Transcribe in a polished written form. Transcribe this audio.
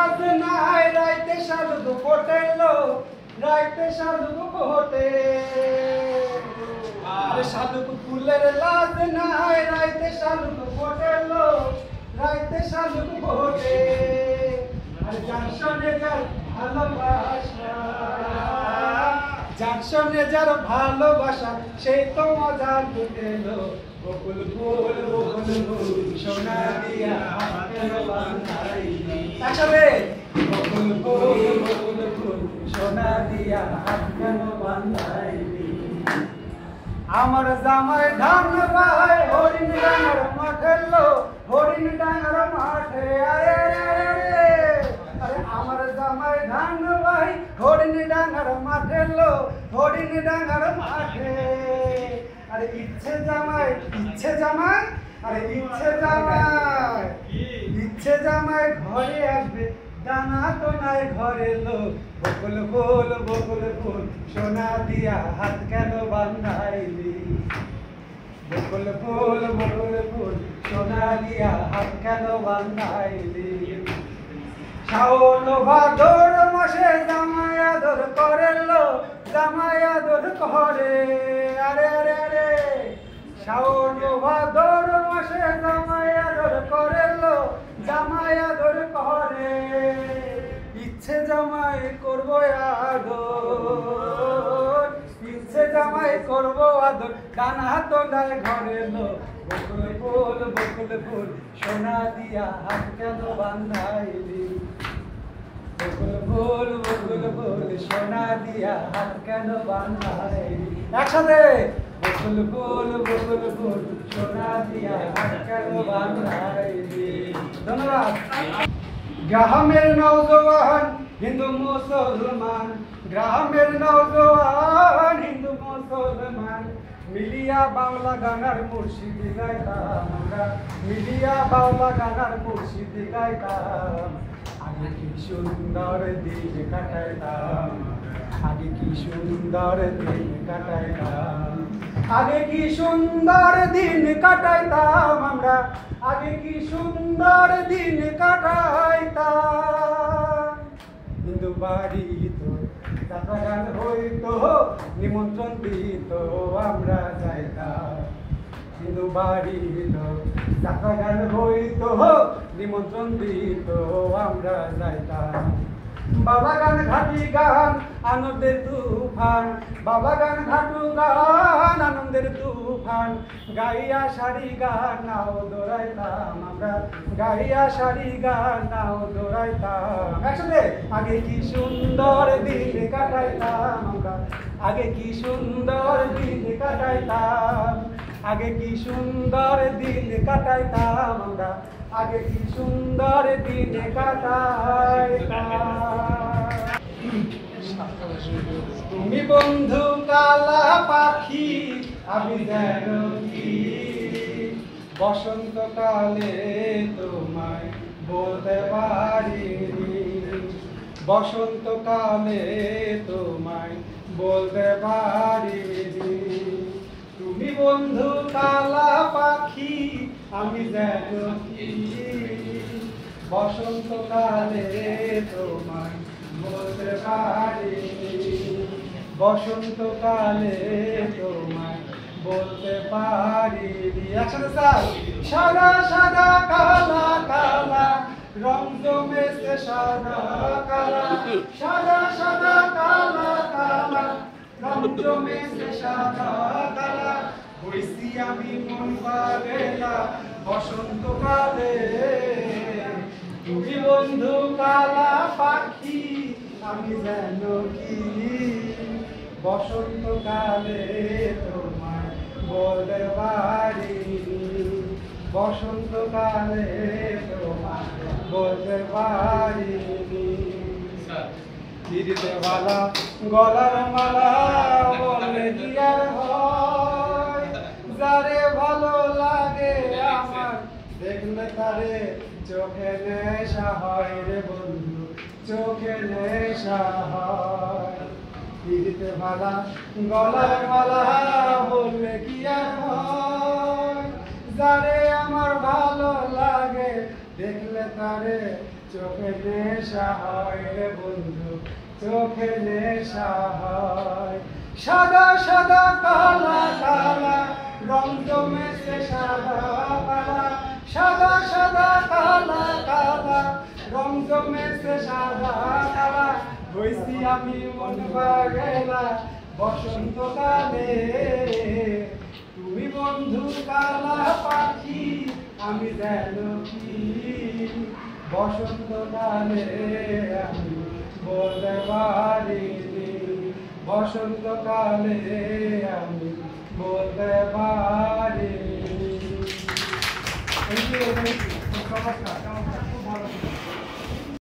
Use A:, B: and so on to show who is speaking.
A: লাজ নাই রাইতে সাধু ফোটেলো রাইতে সাধু ফোটে আরে সাধু ফুলের লাজ নাই রাইতে সাধু ফোটেলো রাইতে সাধু ফোটে আরে জানশনে যার ভালোবাসা জানশনে যার ভালোবাসা সেই তো মজা লুটেলো বকুল ফুল সোনা দিয়া কেন বাঁধাইলি আসলে বকুল ফুল সোনা দিয়া কেন বাঁধাইলি আমার জামাই ধান ভাই হরিণ ডাঙার মাঠে লো হরিণ ডাঙার মাঠে আরে আরে আরে আমার জামাই ধান ভাই হরিণ ডাঙার মাঠে লো হরিণ ডাঙার মাঠে আরে ইচ্ছে জামাই আরে ইচ্ছে জামাই ঘরে আসবে দানা তো নাই ঘরে লো বকুল ফুল সোনা দিয়া হাত কেন বাঁধাইলি বকুল ফুল সোনা দিয়া হাত কেন বাঁধাইলি শাওন ভাদর মাসে জামাই আদর করে লো জামাই আদর করে আরে আরে আরে শাওন ভাদর মাসে জামাই আদর করে লো জামাই আদর করে ইচ্ছে জামাই করব আদর ইচ্ছে জামাই করব আদর ডানা তো নাই ঘরে লো বকুল ফুল সোনা দিয়া হাত কেন বাঁধাইলি বকুল ফুল সোনা দিয়া হাত কেন বাঁধাইলি একসাথে বকুল ফুল সোনা দিয়া হাত কেন বাঁধাইলি ধন্যবাদ গ্রামের নওজওয়ান হিন্দু মুসলমান গ্রামের নওজওয়ান হিন্দু মুসলমান মিলিয়া বাংলা গানার মুর্শিদি গাইতাম আমরা মিলিয়া বাংলা গানার মুর্শিদি গাইতাম আগে কি সুন্দর দিন কাটাইতাম আগে কি সুন্দর দিন কাটাইতাম আগে কি সুন্দর দিন কাটাইতাম আমরা আগে কি সুন্দর দিন কাটাইতাম হিন্দু বাড়ি তো যাত্রা গান হইতো নিমন্ত্রণ দিত আমরা যাইতাম হিন্দু বাড়ি তো যাত্রা গান হইতো নিমন্ত্রণ দিত আমরা যাইতাম বাবা গান ঘাটি গান আনন্দের তুফান বাবা গান ঘাটু গান আনন্দের তুফান গাইয়া শাড়ি গান নাও দৌড়াইতাম আমরা গাইয়া শাড়ি গান নাও দৌড়াইতাম একসাথে আগে কি সুন্দর দিন কাটাইতাম আমরা আগে কি সুন্দর দিন কাটাইতাম আগে কি সুন্দর দিন কাটাইতাম আমরা আগে কি সুন্দর দিন কাটাইতাম তুমি বন্ধু কালা পাখি আমি যেন কি বসন্তকালে তোমায় বলতে পারিনি বসন্তকালে তোমায় বলতে পারিনি তুমি বন্ধু কালা পাখি আমি যেন কি বসন্তকালে তোমায় বলতে পারিনি বসন্তকালে তোমায় বলতে পারিনি একসাথে স্যার সাদা সাদা কালা কালা রং জমেছে সাদা কালা সাদা সাদা কালা কালা রং জমেছে সাদা কালা হইছি আমি মন পাগলা বসন্তকালে তুমি বন্ধু কালা পাখি আমি যেন কি বসন্তকালে তোমায় বলতে পারিনি বসন্তকালে তোমায় বলতে পারিনি দিদিওয়ালা গলার মালা বলে দিয়ার হয় যারে ভালো লাগে আমার দেখলে তারে চোখে নেশা হয় রে বন্ধু চোখে নেশা হয় দিদিতে ভালা গলার মালা বললে কি আর হয় যারে আমার ভালো লাগে দেখলে তারে চোখে নেশা হয় রে বন্ধু, চোখে নেশা হয়। সাদা সাদা কালা কালা রং জমেছে সাদা কালা, সাদা সাদা কালা কালা রং জমেছে সাদা কালা। হইছি আমি মন পাগলা বসন্তকালে, তুমি বন্ধু কালা পাখি আমি যেন কি। বসন্তকালে আমি বলতে পারিনি, বসন্তকালে আমি বলতে পারিনি। নমস্কার, নমস্কার, খুব ভালো।